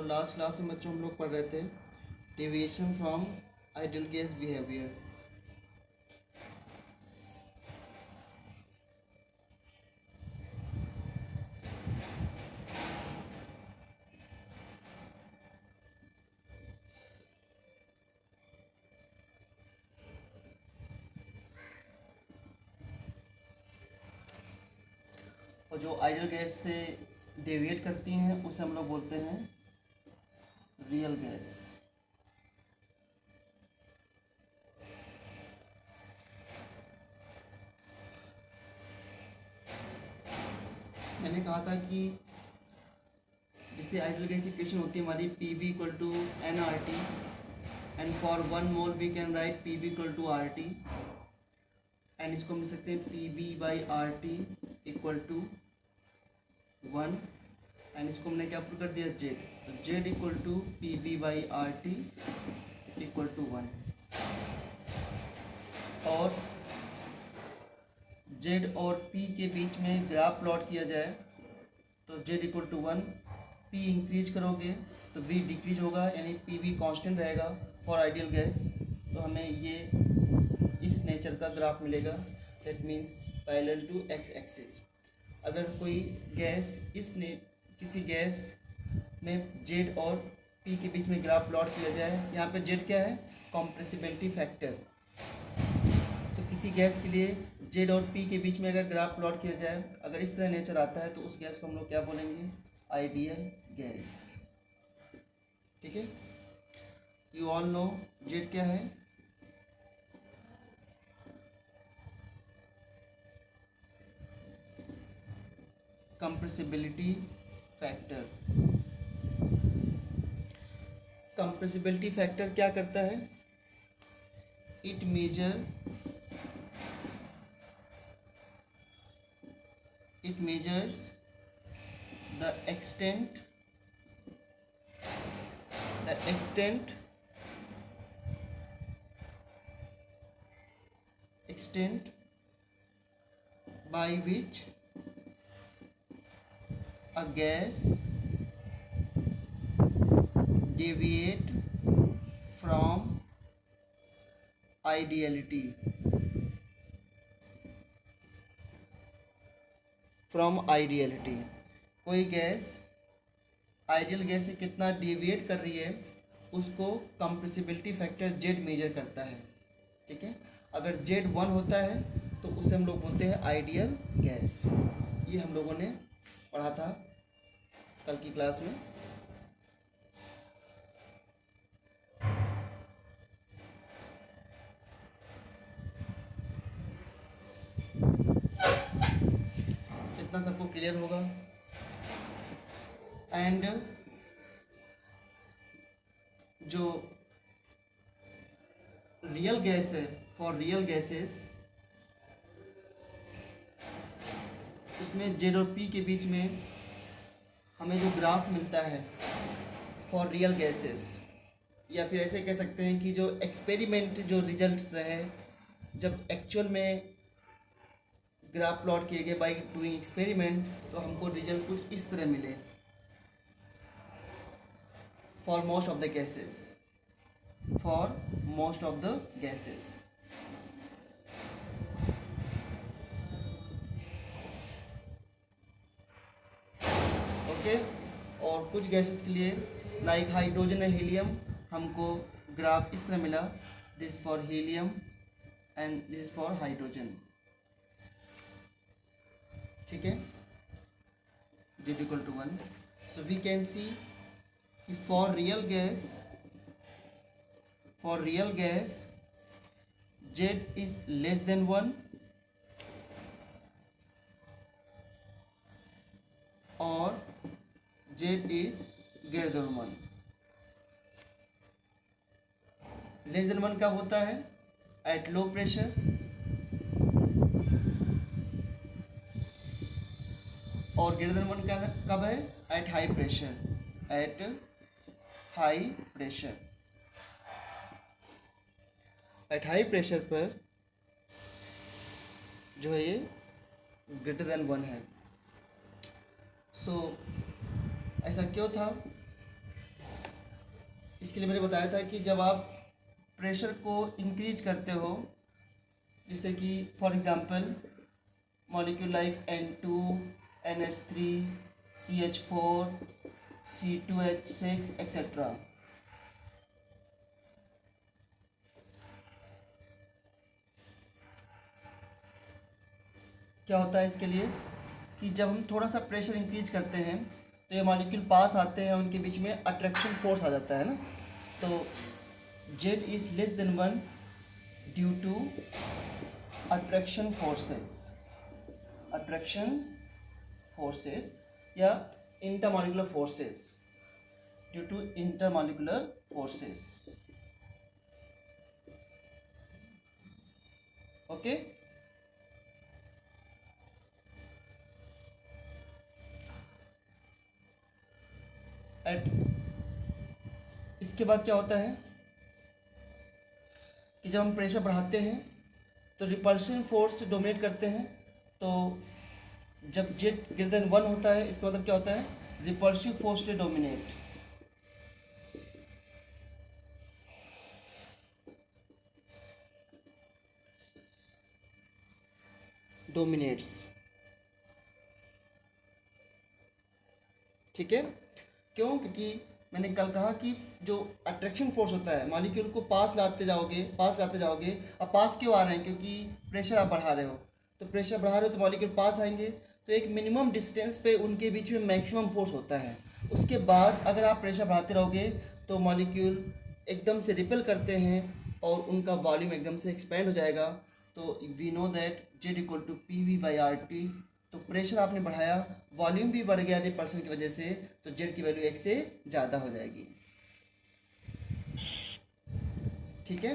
तो last class में बच्चों हम लोग पढ़ रहे थे deviation from ideal gas behaviour. और जो आइडियल गैस से डेविएट करती हैं उसे हम लोग बोलते हैं रियल गैस। मैंने कहा था कि जिससे आइडियल गैस इक्वेशन होती है हमारी PV equal to nRT and for 1 mole we can write PV equal to RT and इसको हम लिख सकते हैं PV/RT इक्वल टू 1 एंड इसको हमने क्या पुट कर दिया Z, तो Z equal to PV/RT equal to 1 और Z और P के बीच में ग्राफ प्लॉट किया जाए तो Z equal to 1, P increase करोगे तो V डिक्रीज होगा यानी PV कांस्टेंट रहेगा फॉर आइडियल गैस। तो हमें ये इस नेचर का ग्राफ मिलेगा, that means parallel to X axis. अगर कोई गैस किसी गैस में Z और P के बीच में ग्राफ प्लॉट किया जाए, यहाँ पे Z क्या है, कॉम्प्रेसिबिलिटी फैक्टर। तो किसी गैस के लिए Z और P के बीच में अगर ग्राफ प्लॉट किया जाए, अगर इस तरह नेचर आता है तो उस गैस को हम लोग क्या बोलेंगे, आइडियल गैस। ठीक है, यू ऑल नो Z क्या है, कंप्रेसिबिलिटी फैक्टर। कंप्रेसिबिलिटी फैक्टर क्या करता है, it measures the extent by which a gas deviate from ideality, कोई गैस आइडियल गैस से कितना डेविएट कर रही है उसको कंप्रेसिबिलिटी फैक्टर Z मेजर करता है। ठीक है, अगर Z 1 होता है तो उसे हम लोग बोलते हैं आइडियल गैस। ये हम लोगों ने पढ़ा था कल की क्लास में। इतना सबको क्लियर होगा। एंड जो रियल गैस है, फॉर रियल गैसेस, उसमें Z और P के बीच में हमें जो ग्राफ मिलता है फॉर रियल गैसेस, या फिर ऐसे कह सकते हैं कि जो एक्सपेरिमेंट जो रिजल्ट्स रहे, जब एक्चुअल में ग्राफ प्लॉट किए गए बाय डूइंग एक्सपेरिमेंट, तो हमको रिजल्ट कुछ इस तरह मिले for most of the gases. Okay, और कुछ गैसेस के लिए लाइक हाइड्रोजन और हीलियम हमको ग्राफ इस तरह मिला, this for helium and this for hydrogen. ठीक है, Z equal to 1। So we can see कि for real gas Z is less than 1 और Z is greater than 1। Less than 1 कब होता है, एट लो प्रेशर, और ग्रेटर देन 1 कब है, at high pressure. At high pressure पर जो है ये ग्रेटर देन 1 है। सो ऐसा क्यों था, इसके लिए मैंने बताया था कि जब आप प्रेशर को इंक्रीज करते हो, जैसे कि for example molecule like N2, NH3, CH4, C2H6 etcetera, क्या होता है इसके लिए कि जब हम थोड़ा सा प्रेशर इंक्रीज करते हैं तो ये मॉलिक्यूल पास आते हैं, उनके बीच में अट्रैक्शन फोर्स आ जाता है ना। तो Z is less than 1 due to attraction forces या intermolecular forces, due to intermolecular forces. Okay, at इसके बाद क्या होता है कि जब हम प्रेशर बढ़ाते हैं तो रिपल्शन फोर्स डोमिनेट करते हैं। तो जब Z ग्रेटर देन 1 होता है, इसका मतलब क्या होता है, रिपल्सिव फोर्स से डोमिनेट्स। ठीक है, क्यों? क्योंकि मैंने कल कहा कि जो अट्रैक्शन फोर्स होता है, मॉलिक्यूल को पास लाते जाओगे। अब पास क्यों आ रहे हैं? क्योंकि प्रेशर आप बढ़ा रहे हो। तो प्रेशर बढ़ा रहे हो तो मॉलिक्यूल पास आएंगे, तो एक मिनिमम डिस्टेंस पे उनके बीच में मैक्सिमम फोर्स होता है। उसके बाद अगर आप प्रेशर बढ़ाते रहोगे तो मॉलिक्यूल एकदम से रिपेल करते हैं और उनका वॉल्यूम एकदम से एक्सपेंड हो जाएगा। तो we know that Z equal to PV/RT। तो प्रेशर आपने बढ़ाया, वॉल्यूम भी बढ़ गया रिपल्सन की वजह से, तो Z की वैल्यू 1 से ज़्यादा हो जाएगी। ठीक है,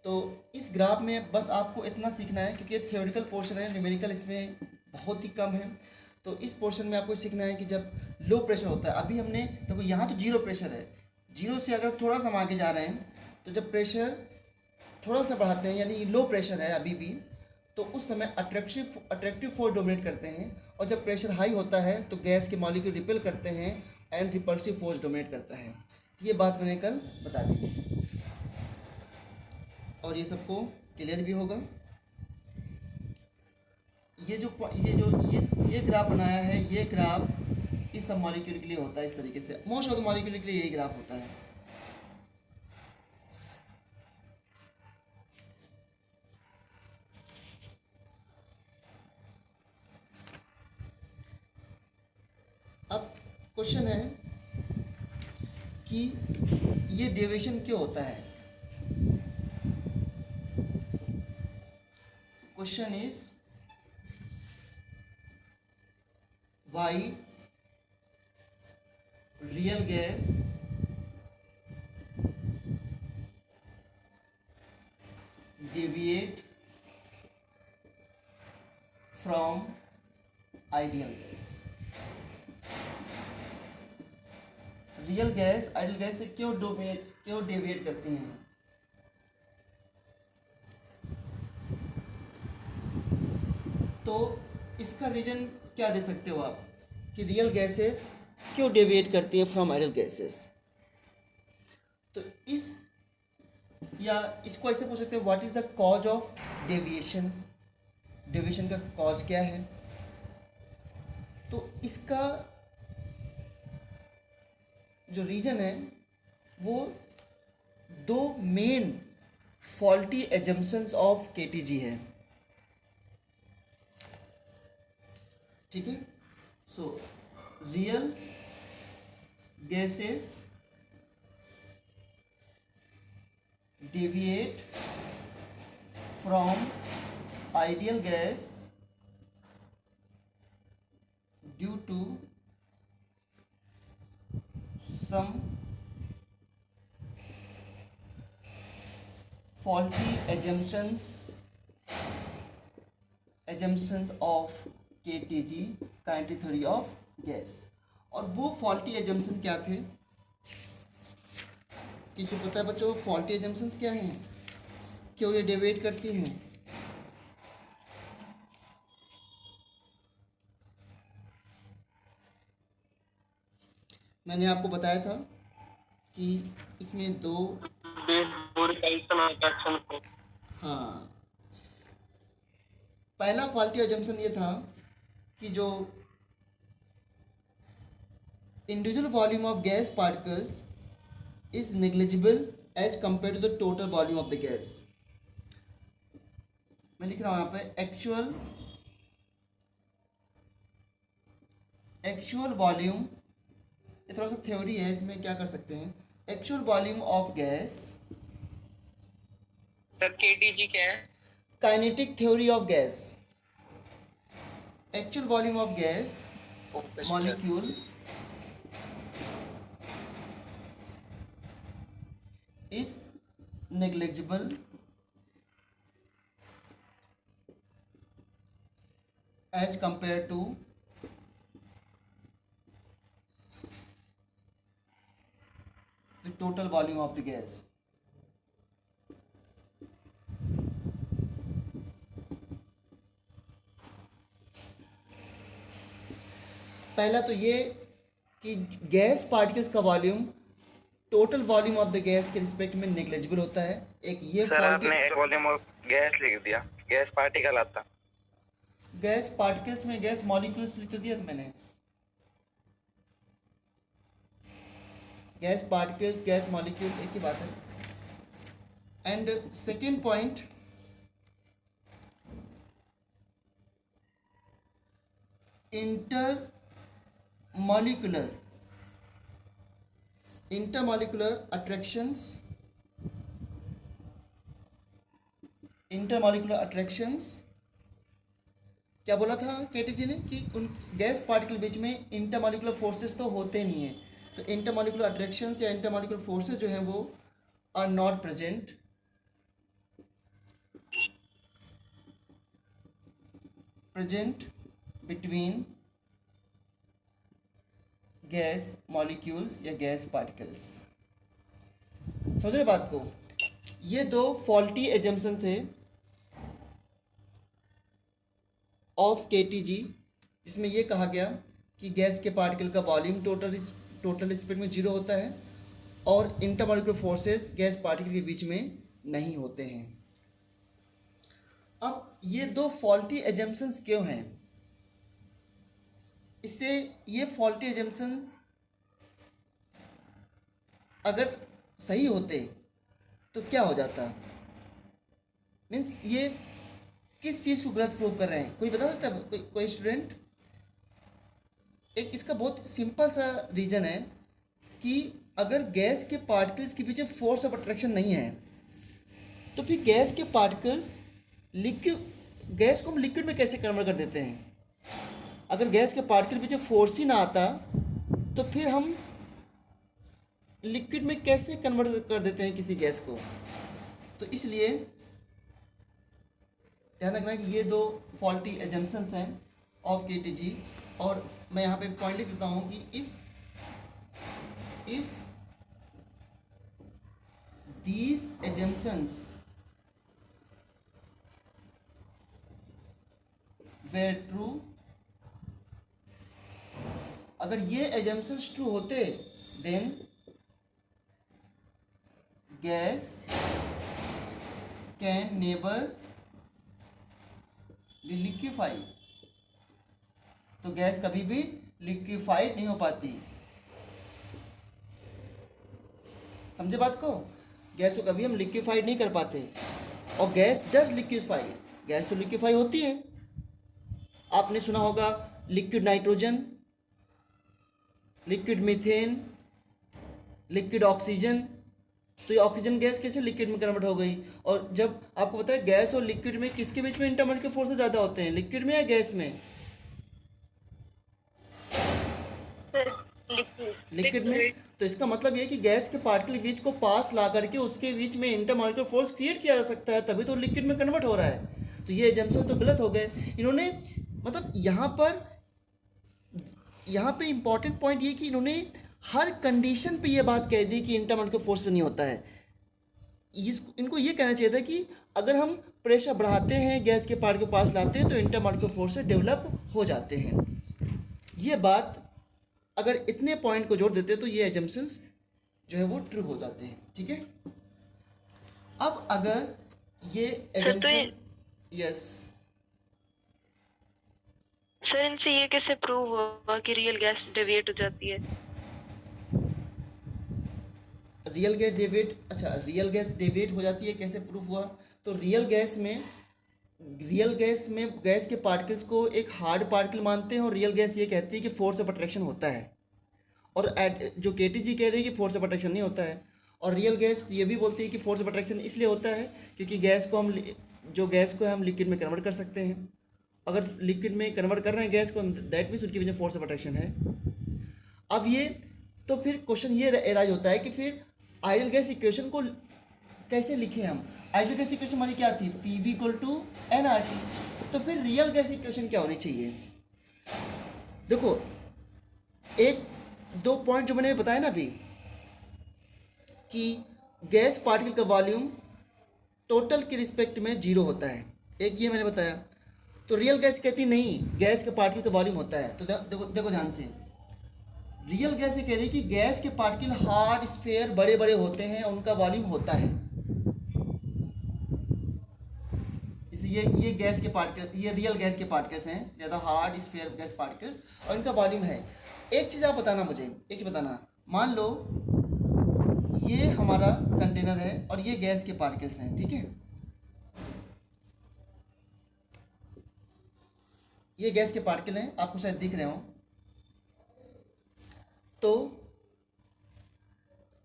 तो इस ग्राफ में बस आपको इतना सीखना है, क्योंकि ये थ्योरेटिकल पोर्शन है, न्यूमेरिकल इसमें बहुत ही कम है। तो इस पोर्शन में आपको सीखना है कि जब लो प्रेशर होता है, अभी हमने देखो यहाँ तो जीरो प्रेशर है, जीरो से अगर थोड़ा सा हम आगे जा रहे हैं तो जब प्रेशर थोड़ा सा बढ़ाते हैं, यानी लो प्रेशर है अभी भी, तो उस समय अट्रैक्टिव फोर्स डोमिनेट करते हैं। और जब प्रेशर हाई होता है तो गैस के मॉलिक्यूल रिपेल करते हैं एंड रिपल्सिव फोर्स डोमिनेट करता है। तो ये बात मैंने कल बता दी थी और ये सबको क्लियर भी होगा। ये ग्राफ बनाया है, ये ग्राफ इस सब मॉलिक्यूल के लिए होता है। इस तरीके से मोस्ट ऑफ द मॉलिक्यूल के लिए यही ग्राफ होता है। अब क्वेश्चन है कि ये डेविएशन क्यों होता है। Question is why real gas deviate from ideal gas। Real gas ideal gas से क्यों डेविएट करती हैं? तो इसका रीजन क्या दे सकते हो आप कि रियल गैसेस क्यों डेविएट करती हैं फ्रॉम आइडियल गैसेस? तो इसको ऐसे पूछ सकते हैं, what is the cause of deviation? Deviation का कॉज क्या है? तो इसका जो रीजन है वो दो main faulty assumptions of KTG है। ठीक है, so real gases deviate from ideal gas due to some faulty assumptions of KTG kinetic theory of gas। और वो फॉल्टी एजम्पशन क्या थे? किसी पता है बच्चों फॉल्टी एजम्पशंस क्या हैं, क्यों ये डेविएट करती हैं? मैंने आपको बताया था कि इसमें दो, हाँ, पहला फॉल्टी अजम्पशन ये था कि जो individual volume of gas particles is negligible as compare to the total volume of the gas. मैं लिख रहा हूँ यहाँ पे एक्चुअल वॉल्यूम, ये थोड़ा सा थ्योरी है, इसमें क्या कर सकते हैं, actual volume of gas, sir KTG क्या है? Kinetic theory of gas, actual volume of gas molecule is negligible as compared to the total volume of the gas। पहला तो ये कि गैस पार्टिकल्स का volume total volume of the gas के respect में negligible होता है। एक ये सर आपने वॉल्यूम ऑफ गैस लिख दिया, गैस पार्टिकल आता। गैस पार्टिकल्स में गैस मॉलिक्यूल्स लिख दिया था मैंने, गैस पार्टिकल्स गैस मॉलिक्यूल एक ही बात है। And second point, intermolecular attractions क्या बोला था केटी जी ने कि उन गैस पार्टिकल बीच में इंटरमॉलिकुलर फोर्सेस तो होते नहीं है, तो इंटरमॉलिकुलर अट्रैक्शंस या इंटरमॉलिकुलर फोर्सेस जो हैं वो are not present between gas molecules या गैस पार्टिकल्स। समझ रहे बात को? ये दो फॉल्टी एजम्पशन थे ऑफ केटीजी, जिसमें ये कहा गया कि गैस के पार्टिकल का वॉल्यूम टोटल स्पीड में 0 होता है और इंटरमॉलिकुलर फोर्सेस गैस पार्टिकल के बीच में नहीं होते हैं। अब ये दो फॉल्टी एजम्पशंस क्यों हैं? इससे ये फॉल्टी एजम्पशंस अगर सही होते तो क्या हो जाता? मीन्स ये किस चीज़ को गलत प्रूव कर रहे हैं, कोई बता सकता है? कोई स्टूडेंट? एक इसका बहुत सिंपल सा रीज़न है कि अगर गैस के पार्टिकल्स के पीछे फोर्स ऑफ अट्रैक्शन नहीं है तो फिर गैस के पार्टिकल्स गैस को हम लिक्विड में कैसे कन्वर्ट कर देते हैं? अगर गैस के पार्टिकल पीछे फोर्स ही ना आता तो फिर हम लिक्विड में कैसे कन्वर्ट कर देते हैं किसी गैस को? तो इसलिए ध्यान रखना है कि ये दो फॉल्टी एजम्पशंस हैं ऑफ केटीजी। और मैं यहाँ पे पॉइंट लिख देता हूँ कि if these assumptions were true, अगर ये एजम्पशंस ट्रू होते then gas can never be liquefied, तो गैस कभी भी लिक्विफाइड नहीं हो पाती। समझे बात को? गैस को कभी हम लिक्विफाइड नहीं कर पाते। और गैस डज लिक्विफाई, गैस तो लिक्विफाई होती है। आपने सुना होगा liquid nitrogen, liquid methane, liquid oxygen. तो ये ऑक्सीजन गैस कैसे लिक्विड में कन्वर्ट हो गई? और जब आपको पता है गैस और लिक्विड में किसके बीच में इंटरमॉलिक्यूलर फोर्सेस ज़्यादा होते हैं, लिक्विड में या गैस में? लिक्विड में। तो इसका मतलब ये कि गैस के पार्टिकल बीच को पास ला करके उसके बीच में इंटरमॉलिक्यूलर फोर्स क्रिएट किया जा सकता है, तभी तो लिक्विड में कन्वर्ट हो रहा है। तो ये एजम्पशन तो गलत हो गए इन्होंने। मतलब यहाँ पे इम्पॉर्टेंट पॉइंट ये कि इन्होंने हर कंडीशन पे ये बात कह दी कि इंटरमॉलिक्यूलर फोर्स नहीं होता है। इनको ये कहना चाहिए था कि अगर हम प्रेशर बढ़ाते हैं, गैस के पार्टिकल के पास लाते हैं तो इंटरमॉलिक्यूलर फोर्सेस डेवलप हो जाते हैं। ये बात अगर इतने पॉइंट को जोड़ देते तो ये एजम्पशंस जो है वो ट्रू हो जाते हैं। ठीक है, अब अगर ये सर तो assumption, यस सर इनसे ये कैसे प्रूव हुआ कि रियल गैस डेविएट हो जाती है? रियल गैस डेविएट, अच्छा रियल गैस डेविएट हो जाती है, कैसे प्रूफ हुआ? तो रियल गैस में गैस के पार्टिकल्स को एक हार्ड पार्टिकल मानते हैं, और रियल गैस ये कहती है कि फोर्स ऑफ अट्रैक्शन होता है, और जो केटीजी कह रही है कि फोर्स ऑफ अट्रैक्शन नहीं होता है। और रियल गैस ये भी बोलती है कि फोर्स ऑफ अट्रैक्शन इसलिए होता है क्योंकि गैस को हम लिक्विड में कन्वर्ट कर सकते हैं। अगर लिक्विड में कन्वर्ट कर रहे हैं गैस को, दैट मीन्स उनकी वजह फोर्स ऑफ अट्रैक्शन है। अब ये तो फिर क्वेश्चन ये एराइज होता है कि फिर आइडियल गैस इक्वेशन को कैसे लिखें हम? आइडियल गैस इक्वेशन हमारी क्या थी? P V equal to n R T. तो फिर रियल गैस इक्वेशन क्या होनी चाहिए? देखो, एक दो पॉइंट जो मैंने बताया ना अभी, कि गैस पार्टिकल का वॉल्यूम टोटल के रिस्पेक्ट में जीरो होता है, एक ये मैंने बताया। तो रियल गैस कहती नहीं, गैस के पार्टिकल का वॉल्यूम होता है। तो देखो ध्यान से, रियल गैस ये कह रही है कि गैस के पार्टिकल हार्ड स्फीयर बड़े बड़े होते हैं और उनका वॉल्यूम होता है। इसलिए ये गैस के पार्टिकल, ये रियल गैस के पार्टिकल्स हैं, ज़्यादा हार्ड स्फीयर गैस पार्टिकल्स, और इनका वॉल्यूम है। एक चीज़ आप बताना मुझे, एक चीज़ बताना, मान लो ये हमारा कंटेनर है और ये गैस के पार्टिकल्स हैं, ठीक है? ये गैस के पार्टिकल हैं, आपको शायद दिख रहे हो। तो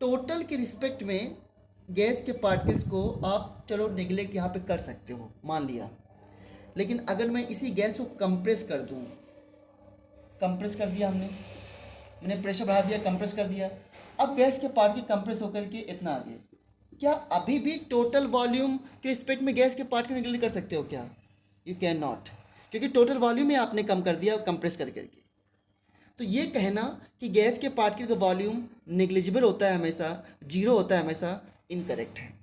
टोटल के रिस्पेक्ट में गैस के पार्टिकल्स को आप चलो नेगलेक्ट यहाँ पे कर सकते हो, मान लिया। लेकिन अगर मैं इसी गैस को कंप्रेस कर दूँ, कंप्रेस कर दिया मैंने प्रेशर बढ़ा दिया, कंप्रेस कर दिया, अब गैस के पार्टिकल कंप्रेस होकर के इतना आ गए, क्या अभी भी टोटल वॉल्यूम के रिस्पेक्ट में गैस के पार्टिकल नेगलेक्ट कर सकते हो क्या? यू कैन नॉट, क्योंकि टोटल वॉल्यूम ही आपने कम कर दिया कंप्रेस कर करके। तो ये कहना कि गैस के पार्टिकल का वॉल्यूम नेग्लिजिबल होता है हमेशा, जीरो होता है हमेशा, इनकरेक्ट है।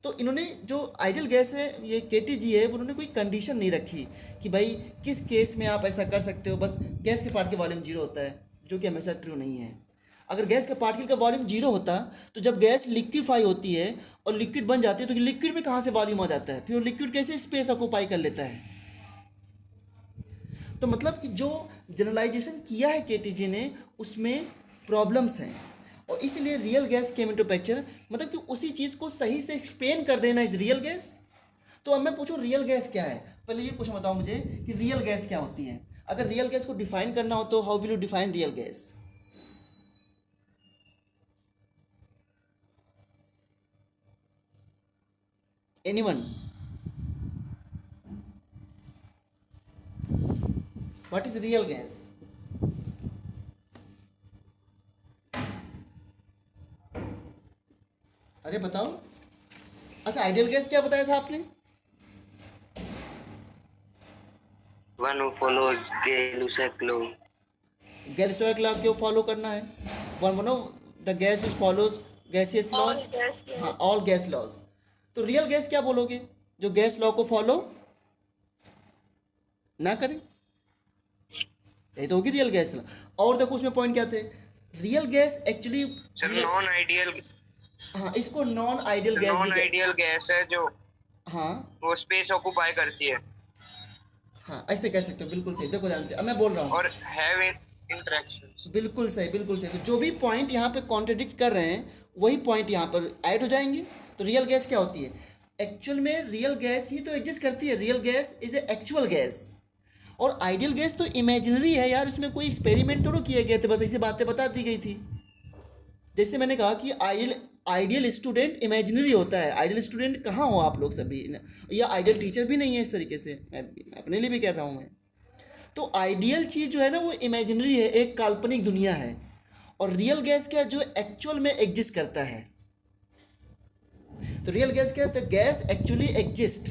तो इन्होंने जो आइडियल गैस है, ये केटीजी है, उन्होंने कोई कंडीशन नहीं रखी कि भाई किस केस में आप ऐसा कर सकते हो, बस गैस के पार्टिकल का वॉल्यूम जीरो होता है, जो कि हमेशा ट्रू नहीं है। अगर गैस के पार्टिकल का वॉल्यूम जीरो होता तो जब गैस लिक्विफाई होती है और लिक्विड बन जाती है तो लिक्विड में कहाँ से वॉल्यूम आ जाता है? फिर वो लिक्विड कैसे स्पेस ऑक्यूपाई कर लेता है? तो मतलब कि जो जनरलाइजेशन किया है केटीजी ने, उसमें प्रॉब्लम्स हैं, और इसलिए real gas came into picture, मतलब कि उसी चीज़ को सही से एक्सप्लेन कर देना इस रियल गैस। तो अब मैं पूछूं रियल गैस क्या है? पहले ये क्वेश्चन बताओ मुझे कि रियल गैस क्या होती है। अगर रियल गैस को डिफाइन करना हो तो how will you define real gas? Anyone? What is real gas? अरे बताओ। अच्छा, आइडियल गैस क्या बताया था आपने? One who follows Gay-Lussac law. Gay Lussac law क्यों फॉलो करना है? One of the gas is follows gaseous laws. हाँ, ऑल गैस लॉज। तो रियल गैस क्या बोलोगे जो गैस लॉ को फॉलो ना करे? यही तो होगी रियल गैस लॉ। और देखो उसमें पॉइंट क्या थे, real gas actually non ideal, हाँ, इसको नॉन आइडियल गैस नॉन भी आइडियल गैस है जो हाँ वो स्पेस ऑक्यूपाई करती है हाँ, ऐसे कह सकते हो, बिल्कुल सही। देखो ध्यान से, अब मैं बोल रहा हूँ, और हैव इंटरेक्शन। बिल्कुल सही, बिल्कुल सही। तो जो भी पॉइंट यहाँ पे कॉन्ट्रडिक्ट कर रहे हैं वही पॉइंट यहाँ पर ऐड हो जाएंगे। तो रियल गैस क्या होती है? एक्चुअल में रियल गैस ही तो एग्जिस्ट करती है। Real gas is a actual gas, और आइडियल गैस तो इमेजिनरी है यार, उसमें कोई एक्सपेरिमेंट थोड़ा किए गए थे, बस ऐसी बातें बता दी गई थी। जैसे मैंने कहा कि आइडियल स्टूडेंट इमेजिनरी होता है। आइडियल स्टूडेंट कहाँ हो आप लोग सभी, या आइडियल टीचर भी नहीं है इस तरीके से, मैं अपने लिए भी कह रहा हूँ मैं। तो आइडियल चीज़ जो है ना वो इमेजिनरी है, एक काल्पनिक दुनिया है, और रियल गैस क्या है जो एक्चुअल में एग्जिस्ट करता है। तो रियल गैस क्या है? The gas actually exist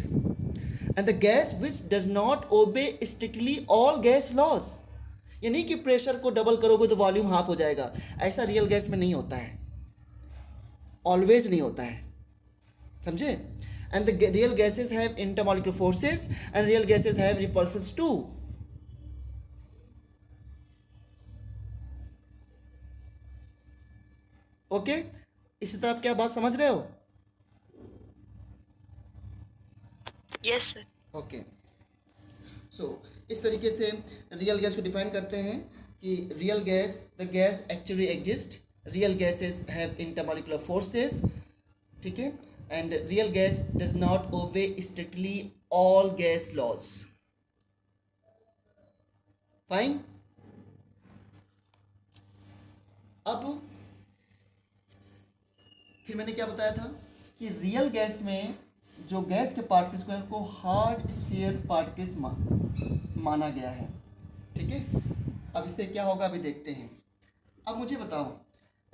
and the gas which does not obey strictly all gas laws. ये नहीं कि प्रेशर को डबल करोगे तो वॉल्यूम हाफ हो जाएगा, ऐसा रियल गैस में नहीं होता है, ऑलवेज नहीं होता है, समझे? And the real gases have intermolecular forces and real gases have repulsions too. Okay, इसी तरह आप क्या बात समझ रहे हो? Yes sir. ओके, सो इस तरीके से रियल गैस को डिफाइन करते हैं कि real gas, the gas actually exist, real gases have intermolecular forces, ठीक है, and real gas does not obey strictly all gas laws. Fine. अब फिर मैंने क्या बताया था कि रियल गैस में जो गैस के पार्टिकल्स को हार्ड स्फीयर पार्टिकल्स माना गया है, ठीक है। अब इससे क्या होगा अभी देखते हैं। अब मुझे बताओ,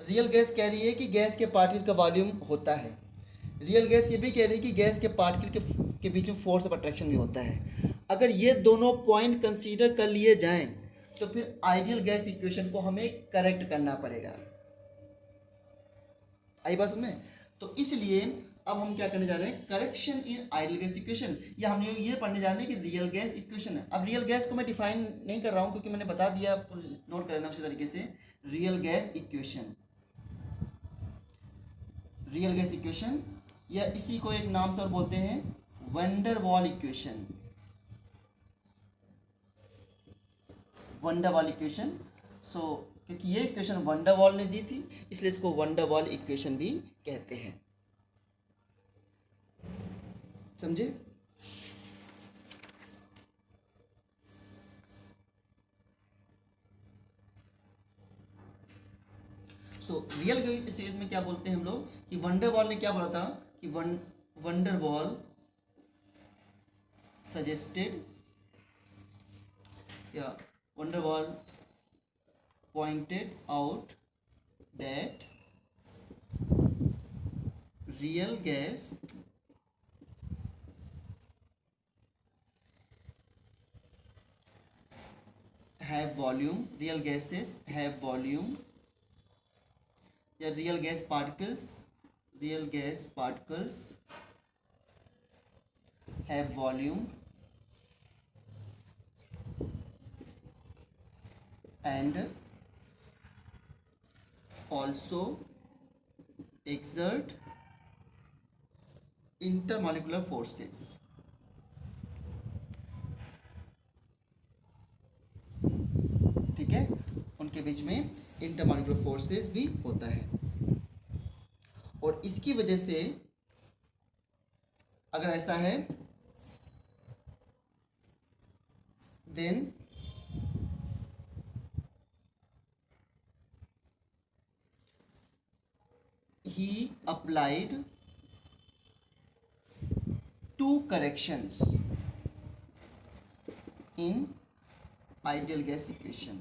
रियल गैस कह रही है कि गैस के पार्टिकल का वॉल्यूम होता है, रियल गैस ये भी कह रही है कि गैस के पार्टिकल के बीच में फोर्स ऑफ अट्रैक्शन भी होता है। अगर ये दोनों पॉइंट कंसीडर कर लिए जाएं तो फिर आइडियल गैस इक्वेशन को हमें करेक्ट करना पड़ेगा। आई बात समझ में? तो इसलिए अब हम क्या करने जा रहे हैं, correction in ideal gas equation, या हम ये पढ़ने जा रहे हैं कि रियल गैस इक्वेशन है। अब रियल गैस को मैं डिफाइन नहीं कर रहा हूँ क्योंकि मैंने बता दिया, नोट कर लेना उसी तरीके से। Real gas equation, real gas equation, या इसी को एक नाम से और बोलते हैं van der wall equation, van der wall equation. So क्योंकि ये इक्वेशन वंडर वॉल ने दी थी इसलिए इसको वंडर वॉल इक्वेशन भी कहते हैं। समझे? सो रियल गैस में क्या बोलते हैं हम लोग कि वंडर वॉल ने क्या बोला था कि वंडर वॉल सजेस्टेड, या wonder wall pointed out that real gas have volume, real gases have volume, या real gas particles have volume and also exert intermolecular forces। ठीक है, उनके बीच में इंटरमॉलिक्यूलर फोर्सेस भी होता है, और इसकी वजह से अगर ऐसा है then he applied two corrections in ideal gas equation।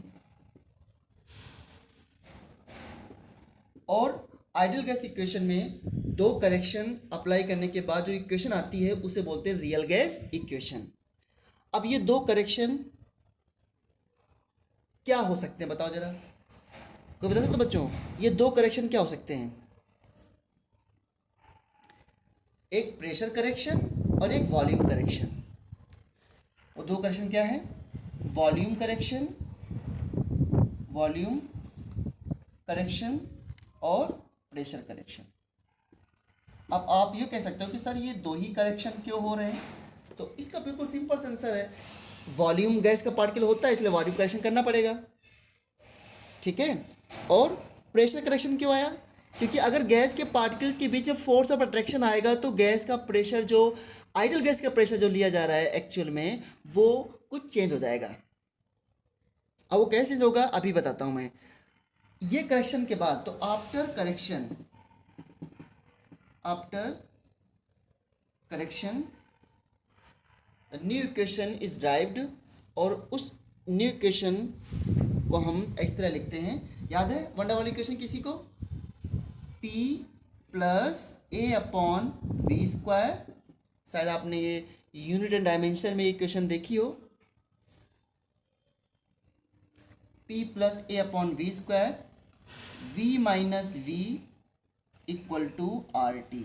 और आइडियल गैस इक्वेशन में दो करेक्शन अप्लाई करने के बाद जो इक्वेशन आती है उसे बोलते हैं रियल गैस इक्वेशन। अब ये दो करेक्शन क्या हो सकते हैं बताओ जरा, कोई बता सकता बच्चों? ये दो करेक्शन क्या हो सकते हैं? एक प्रेशर करेक्शन और एक वॉल्यूम करेक्शन। वो दो करेक्शन क्या है? वॉल्यूम करेक्शन और प्रेशर करेक्शन। अब आप ये कह सकते हो कि सर ये दो ही करेक्शन क्यों हो रहे हैं? तो इसका बिल्कुल सिंपल सा आंसर है, वॉल्यूम गैस का पार्टिकल होता है इसलिए वॉल्यूम करेक्शन करना पड़ेगा, ठीक है। और प्रेशर करेक्शन क्यों आया? क्योंकि अगर गैस के पार्टिकल्स के बीच में फोर्स ऑफ अट्रैक्शन आएगा तो गैस का प्रेशर, जो आइडियल गैस का प्रेशर जो लिया जा रहा है एक्चुअल में, वो कुछ चेंज हो जाएगा। अब वो कैसे चेंज होगा अभी बताता हूँ मैं। ये करेक्शन के बाद, तो after correction the new equation is derived, और उस न्यू इक्वेशन को हम इस तरह लिखते हैं, याद है वंडर वॉल इक्वेशन किसी को? P plus A upon V square. शायद आपने ये यूनिट एंड डायमेंशन में इक्वेशन देखी हो। P plus A upon V square, V minus V equal to RT।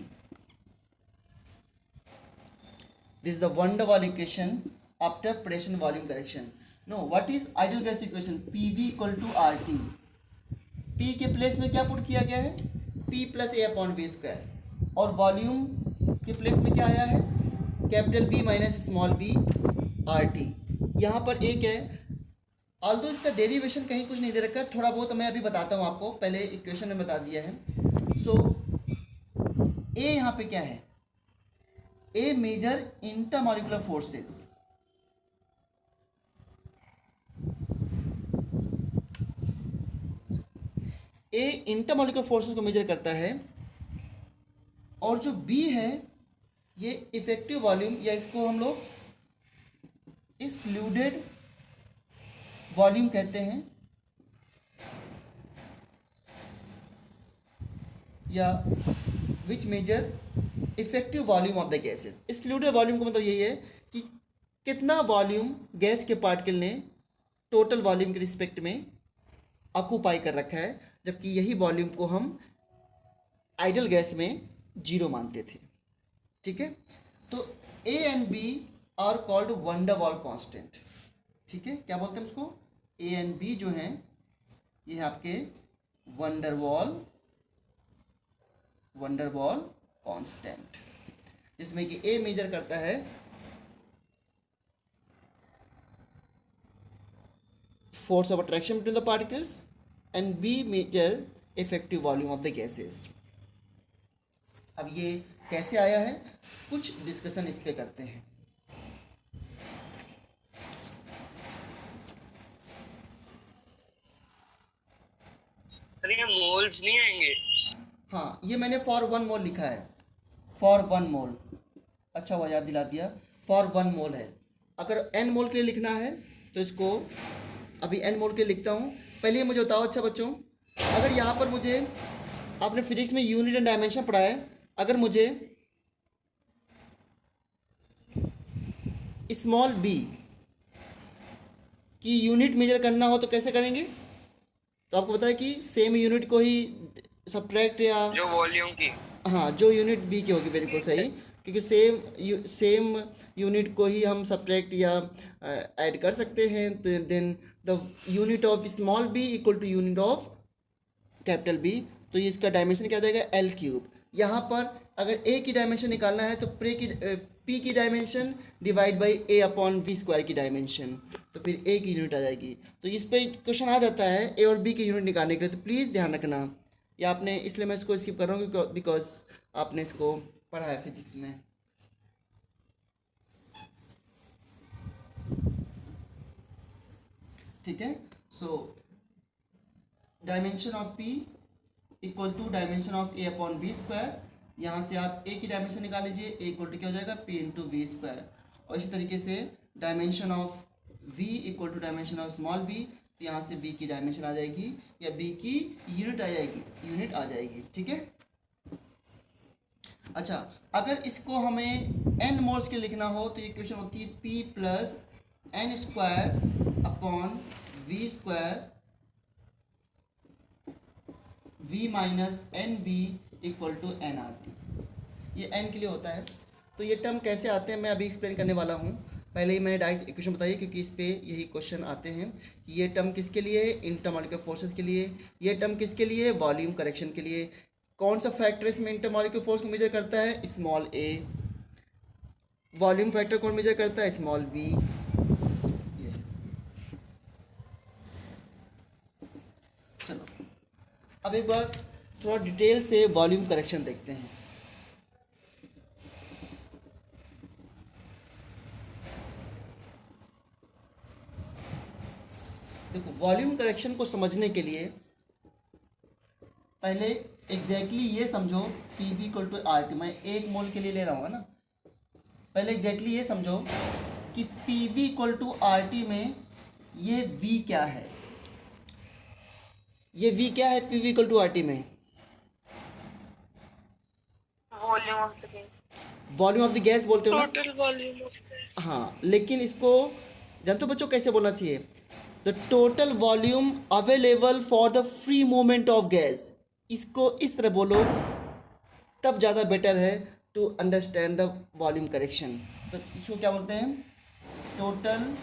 This is the van der wall equation after pressure volume correction. No, what is ideal gas equation? PV equal to RT। P के place में क्या put किया गया है? P plus A upon V square, और volume के place में क्या आया है, capital V minus small b R T. यहाँ पर एक है, ऑल्दो इसका डेरिवेशन कहीं कुछ नहीं दे रखा है, थोड़ा बहुत मैं अभी बताता हूँ आपको, पहले इक्वेशन में बता दिया है। सो ए यहाँ पे क्या है, ए मेजर इंटरमॉलिक्यूलर फोर्सेस, ए इंटरमॉलिक्यूलर फोर्सेस को मेजर करता है, और जो बी है ये इफेक्टिव वॉल्यूम, या इसको हम लोग एक्सक्लूडेड वॉल्यूम कहते हैं, या which measure effective volume of the gases. Excluded volume का मतलब यही है कि कितना वॉल्यूम गैस के पार्टिकल ने टोटल वॉल्यूम के रिस्पेक्ट में ऑक्यूपाई कर रखा है, जबकि यही वॉल्यूम को हम आइडियल गैस में जीरो मानते थे। ठीक है, तो A and B are called van der Waal constant. ठीक है, क्या बोलते हैं उसको, ए एंड बी जो हैं ये आपके वंडर वॉल कांस्टेंट, जिसमें कि ए मेजर करता है force of attraction between the particles and B measure effective volume of the gases. अब ये कैसे आया है, कुछ डिस्कशन इस पे करते हैं। सर ये मोल्स नहीं आएंगे? हाँ, ये मैंने फॉर 1 मोल लिखा है, फॉर 1 मोल। अच्छा हुआ याद दिला दिया, फॉर 1 मोल है। अगर n मोल के लिए लिखना है तो इसको अभी n मोल के लिए लिखता हूँ। पहले मुझे बताओ, अच्छा बच्चों, अगर यहाँ पर मुझे, आपने फिजिक्स में यूनिट एंड डायमेंशन पढ़ा है, अगर मुझे स्मॉल b की यूनिट मेजर करना हो तो कैसे करेंगे, तो आपको पता है कि सेम यूनिट को ही सब्ट्रैक्ट, या जो वॉल्यूम की, हाँ जो यूनिट v की होगी, बिल्कुल सही, क्योंकि सेम यूनिट को ही हम सब्ट्रैक्ट या ऐड कर सकते हैं। तो then the unit of small b equal to unit of capital B, तो ये इसका डायमेंशन क्या आ जाएगा, L क्यूब। यहाँ पर अगर a की डायमेंशन निकालना है तो p की dimension divide by a upon v square की डायमेंशन, तो फिर a की यूनिट आ जाएगी। तो इस पर क्वेश्चन आ जाता है a और b की यूनिट निकालने के लिए, तो प्लीज़ ध्यान रखना, या आपने, इसलिए मैं इसको स्किप कर रहा हूँ बिकॉज आपने इसको पढ़ा है फिजिक्स में। ठीक है, so dimension of p equal to dimension of a upon V square. यहाँ से आप a की डायमेंशन निकाल लीजिए, a इक्वल टू क्या हो जाएगा, p इंटू वी स्क्वायर। और इसी तरीके से dimension of v equal to dimension of small b, तो यहाँ से v की डायमेंशन आ जाएगी, या v की यूनिट आ जाएगी। ठीक है, अच्छा, अगर इसको हमें n मोल्स के लिखना हो तो ये इक्वेशन होती है p plus n square upon v square v minus n B equal to n R T. ये n के लिए होता है। तो ये टर्म कैसे आते हैं मैं अभी एक्सप्लेन करने वाला हूँ। पहले ही मैंने डायरेक्ट इक्वेशन बताई, क्योंकि इस पे यही क्वेश्चन आते हैं। ये टर्म किसके लिए है, इंटरमॉलिक्यूलर फोर्सेस के लिए। ये टर्म किसके लिए है, वॉल्यूम करेक्शन के लिए। कौन सा फैक्टर इसमें इंटरमॉलिक्यूलर फोर्स को मेजर करता है, स्मॉल a। वॉल्यूम फैक्टर कौन मेजर करता है, स्मॉल b। चलो अब एक बार थोड़ा डिटेल से वॉल्यूम करेक्शन देखते हैं। देखो, वॉल्यूम करेक्शन को समझने के लिए पहले एग्जैक्टली ये समझो, P B equal to R T. मैं 1 मोल के लिए ले रहा हूँ ना, पहले एग्जैक्टली ये समझो कि P V equal to R T में ये वी क्या है। ये v क्या है P V equal to R T में, volume of the gas, volume of the gas बोलते हो ना। Total volume of gas. हाँ, लेकिन इसको जानते हो बच्चों कैसे बोलना चाहिए, the total volume available for the free movement of gas. इसको इस तरह बोलो तब ज़्यादा बेटर है to understand the volume correction. तो इसको क्या बोलते हैं, total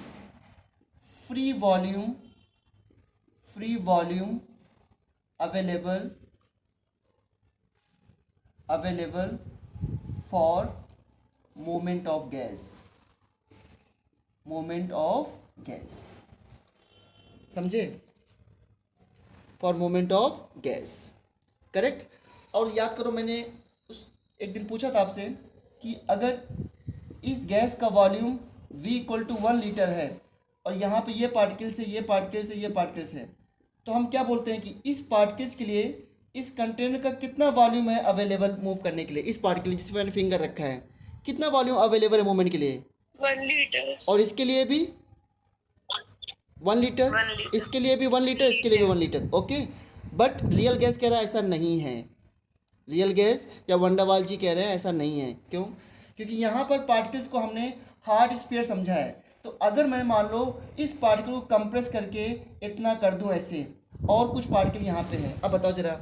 free volume available available for moment of gas, moment of gas, समझे, for moment of gas, correct. और याद करो मैंने उस एक दिन पूछा था आपसे कि अगर इस गैस का volume V equal to 1 litre है और यहाँ पे ये पार्टिकल्स है, ये पार्टिकल्स है, ये पार्टिकल्स है, तो हम क्या बोलते हैं कि इस पार्टिकल्स के लिए इस कंटेनर का कितना वॉल्यूम है अवेलेबल मूव करने के लिए, इस पार्टिकल जिसमें मैंने फिंगर रखा है कितना वॉल्यूम अवेलेबल है मूवमेंट के लिए, 1 लीटर। और इसके लिए भी 1 लीटर, इसके लिए भी 1 लीटर, इसके लिए भी 1 litre, okay. But real gas कह रहा है ऐसा नहीं है, रियल गैस या वंडरवाल जी कह रहे हैं ऐसा नहीं है। क्यों? क्योंकि यहाँ पर पार्टिकल्स को हमने हार्ड स्फीयर समझा है। तो अगर मैं मान लो इस पार्टिकल को कंप्रेस करके इतना कर दूं ऐसे, और कुछ पार्टिकल यहाँ पे है, अब बताओ जरा,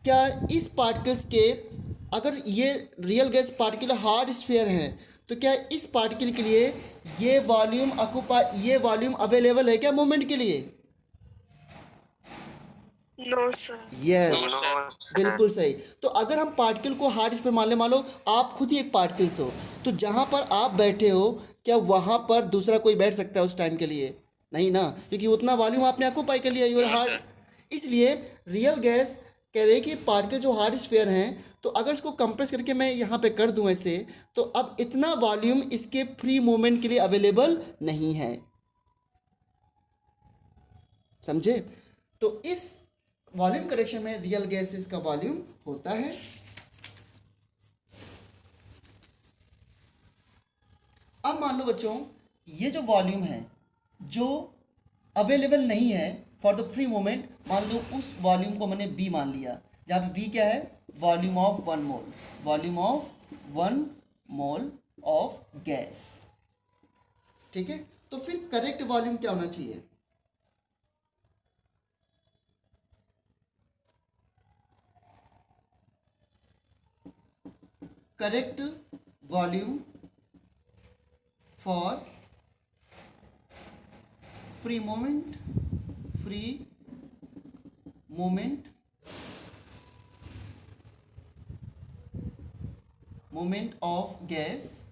क्या इस पार्टिकल्स के, अगर ये real gas particle hard sphere है तो क्या इस पार्टिकल के लिए ये वॉल्यूम अवेलेबल है क्या मूवमेंट के लिए? No sir. यस, बिल्कुल सही। तो अगर हम पार्टिकल को हार्ड स्फीयर मान लो आप खुद ही एक पार्टिकल्स हो, तो जहाँ पर आप बैठे हो क्या वहाँ पर दूसरा कोई बैठ सकता है उस टाइम के लिए? नहीं ना, क्योंकि उतना वॉल्यूम आपने ऑक्यूपाई कर लिया, यूर हार्ड। इसलिए रियल गैस कह रहे हैं कि पार्टिकल जो हार्ड स्फीयर हैं, तो अगर इसको कंप्रेस करके मैं यहाँ पे कर दूँ ऐसे, तो अब इतना वॉल्यूम इसके फ्री मूवमेंट के लिए अवेलेबल नहीं है, समझे। तो इस वॉल्यूम करेक्शन में रियल गैसेस का वॉल्यूम होता है। अब मान लो बच्चों, ये जो वॉल्यूम है जो अवेलेबल नहीं है फॉर द फ्री मोमेंट, मान लो उस वॉल्यूम को मैंने बी मान लिया, जहाँ पे बी क्या है, volume of 1 mole, volume of 1 mole of gas, ठीक है। तो फिर करेक्ट वॉल्यूम क्या होना चाहिए? Correct volume for free moment of gas.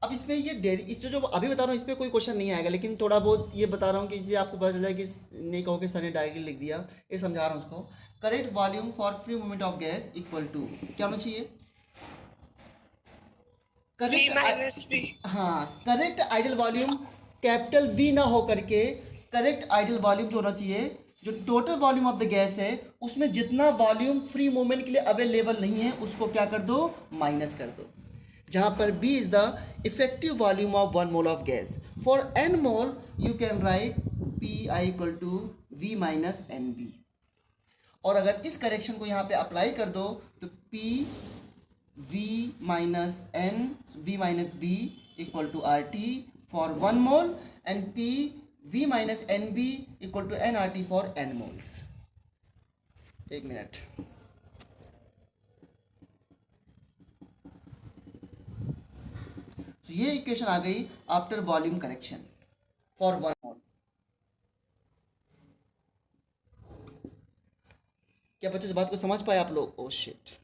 अब इसमें ये इससे जो अभी बता रहा हूँ इस पर कोई क्वेश्चन नहीं आएगा, लेकिन थोड़ा बहुत ये बता रहा हूँ कि इससे आपको पता चल जाए कि नहीं कहोगे सर ने डायरेक्टली लिख दिया, ये समझा रहा हूँ उसको। Correct volume for free moment of gas equal to क्या होना चाहिए? Correct ideal volume capital V ना हो करके करेक्ट आइडियल वॉल्यूम जो होना चाहिए, जो total volume of the gas है उसमें जितना वॉल्यूम फ्री मूवमेंट के लिए अवेलेबल नहीं है उसको क्या कर दो, माइनस कर दो। जहाँ पर B is the effective volume of 1 mole of gas. For n mole you can write PI equal to V minus NB। और अगर इस करेक्शन को यहाँ पे अप्लाई कर दो तो V minus B equal to RT for 1 mole and V minus NB equal to nRT for n moles. एक मिनट, तो ये इक्वेशन आ गई after volume correction for 1 mole. क्या बच्चों इस बात को समझ पाए आप लोग? Oh shit.